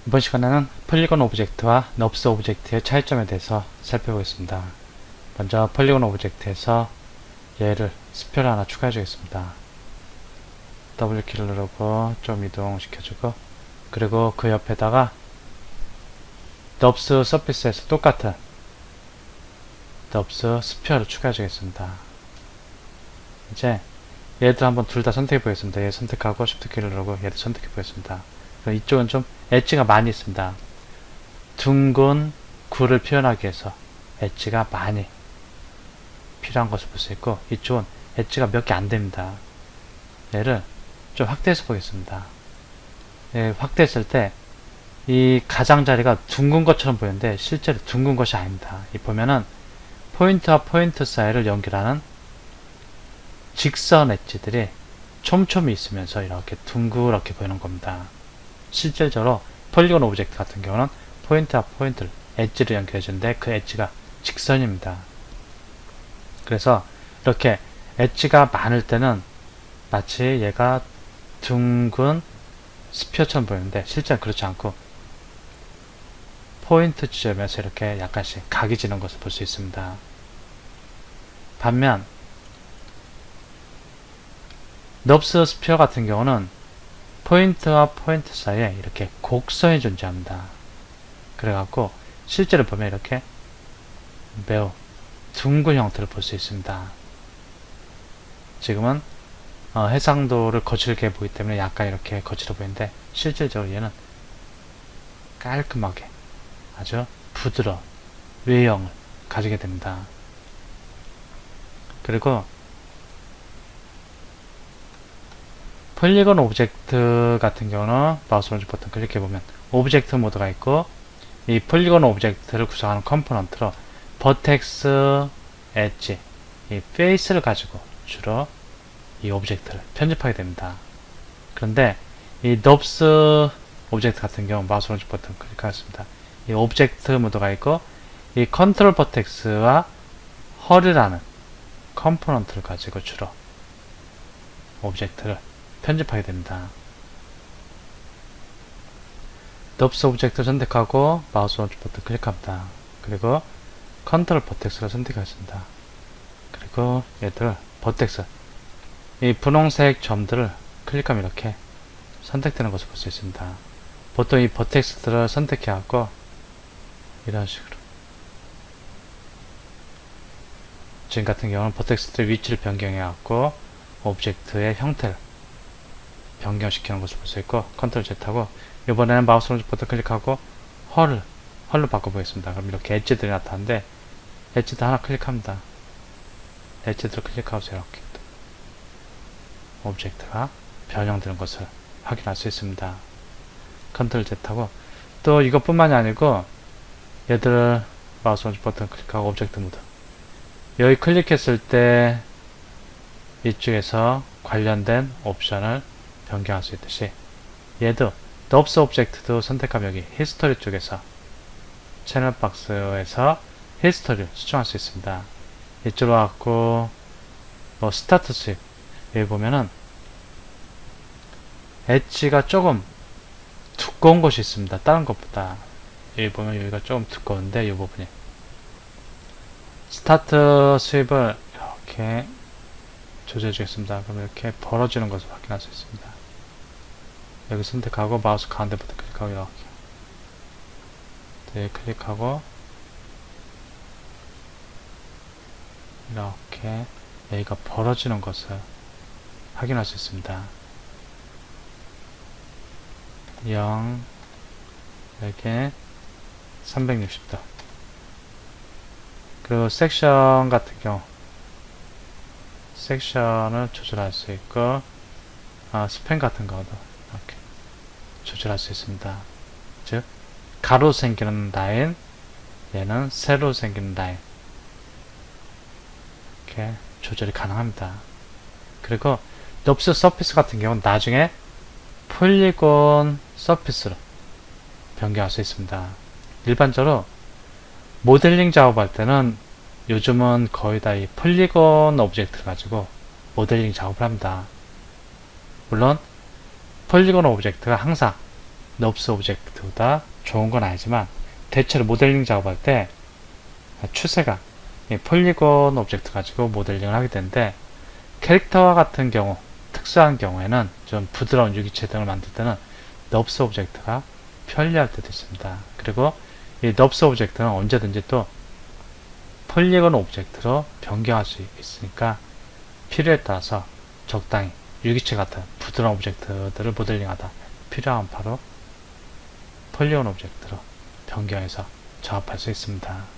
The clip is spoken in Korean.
이번 시간에는 폴리곤 오브젝트와 넙스 오브젝트의 차이점에 대해서 살펴보겠습니다. 먼저 폴리곤 오브젝트에서 얘를 스피어를 하나 추가해 주겠습니다. W키를 누르고 좀 이동시켜주고, 그리고 그 옆에다가 넙스 서피스에서 똑같은 넙스 스피어를 추가해 주겠습니다. 이제 얘들 한번 둘 다 선택해 보겠습니다. 얘 선택하고 Shift키를 누르고 얘를 선택해 보겠습니다. 이쪽은 좀 엣지가 많이 있습니다. 둥근 구를 표현하기 위해서 엣지가 많이 필요한 것을 볼 수 있고, 이쪽은 엣지가 몇 개 안 됩니다. 얘를 좀 확대해서 보겠습니다. 예, 확대했을 때 이 가장자리가 둥근 것처럼 보이는데 실제로 둥근 것이 아닙니다. 이 보면은 포인트와 포인트 사이를 연결하는 직선 엣지들이 촘촘히 있으면서 이렇게 둥그렇게 보이는 겁니다. 실질적으로 폴리곤 오브젝트 같은 경우는 포인트와 포인트를 엣지를 연결해 주는데 그 엣지가 직선입니다. 그래서 이렇게 엣지가 많을 때는 마치 얘가 둥근 스피어처럼 보이는데 실제는 그렇지 않고 포인트 지점에서 이렇게 약간씩 각이 지는 것을 볼 수 있습니다. 반면 넙스 스피어 같은 경우는 포인트와 포인트 사이에 이렇게 곡선이 존재합니다. 그래갖고 실제로 보면 이렇게 매우 둥근 형태를 볼 수 있습니다. 지금은 해상도를 거칠게 보이기 때문에 약간 이렇게 거칠어 보이는데 실질적으로 얘는 깔끔하게 아주 부드러운 외형을 가지게 됩니다. 그리고 폴리곤 오브젝트 같은 경우는 마우스 오른쪽 버튼 클릭해보면 오브젝트 모드가 있고, 이 폴리곤 오브젝트를 구성하는 컴포넌트로 버텍스, 엣지, 이 페이스를 가지고 주로 이 오브젝트를 편집하게 됩니다. 그런데 이 넙스 오브젝트 같은 경우 마우스 오른쪽 버튼 클릭하겠습니다. 이 오브젝트 모드가 있고, 이 컨트롤 버텍스와 헐이라는 컴포넌트를 가지고 주로 오브젝트를 편집하게 됩니다. 넙스 오브젝트 선택하고 마우스 오른쪽 버튼 클릭합니다. 그리고 컨트롤 버텍스를 선택하겠습니다. 그리고 얘들을 버텍스, 이 분홍색 점들을 클릭하면 이렇게 선택되는 것을 볼 수 있습니다. 보통 이 버텍스들을 선택해갖고 이런 식으로, 지금 같은 경우는 버텍스들의 위치를 변경해갖고 오브젝트의 형태를 변경시키는 것을 볼 수 있고, 컨트롤 Z하고 이번에는 마우스 오른쪽 버튼 클릭하고 헐로 바꿔보겠습니다. 그럼 이렇게 엣지들이 나타나는데 엣지들 하나 클릭합니다. 엣지들을 클릭하면서 이렇게 오브젝트가 변형되는 것을 확인할 수 있습니다. 컨트롤 Z하고 또 이것뿐만이 아니고 얘들을 마우스 오른쪽 버튼 클릭하고 오브젝트 모드, 여기 클릭했을 때 이쪽에서 관련된 옵션을 변경할 수 있듯이 얘도 넙스 오브젝트도 선택하면 여기 히스토리 쪽에서 채널 박스에서 히스토리를 수정할 수 있습니다. 이쪽으로 왔고 스타트 스윕, 여기 보면은 엣지가 조금 두꺼운 것이 있습니다. 다른 것보다 여기 보면 여기가 조금 두꺼운데 이 부분이, 스타트 스윕을 이렇게 조절해 주겠습니다. 그럼 이렇게 벌어지는 것을 확인할 수 있습니다. 여기 선택하고 마우스 가운데 버튼 클릭하고 이렇게 네, 클릭하고 이렇게 여기가 벌어지는 것을 확인할 수 있습니다. 0 이렇게 360도. 그리고 섹션 같은 경우 섹션을 조절할 수 있고, 스팬 같은 거도 이렇게 조절할 수 있습니다. 즉 가로 생기는 라인, 얘는 세로 생기는 라인, 이렇게 조절이 가능합니다. 그리고 넙스 서피스 같은 경우는 나중에 폴리곤 서피스로 변경할 수 있습니다. 일반적으로 모델링 작업할 때는 요즘은 거의 다 이 폴리곤 오브젝트를 가지고 모델링 작업을 합니다. 물론 폴리곤 오브젝트가 항상 넙스 오브젝트보다 좋은 건 아니지만 대체로 모델링 작업할 때 추세가 폴리곤 오브젝트 가지고 모델링을 하게 되는데 캐릭터와 같은 경우 특수한 경우에는 좀 부드러운 유기체 등을 만들 때는 넙스 오브젝트가 편리할 때도 있습니다. 그리고 이 넙스 오브젝트는 언제든지 또 폴리곤 오브젝트로 변경할 수 있으니까 필요에 따라서 적당히 유기체 같은 부드러운 오브젝트들을 모델링하다 필요하면 바로 폴리곤 오브젝트로 변경해서 작업할 수 있습니다.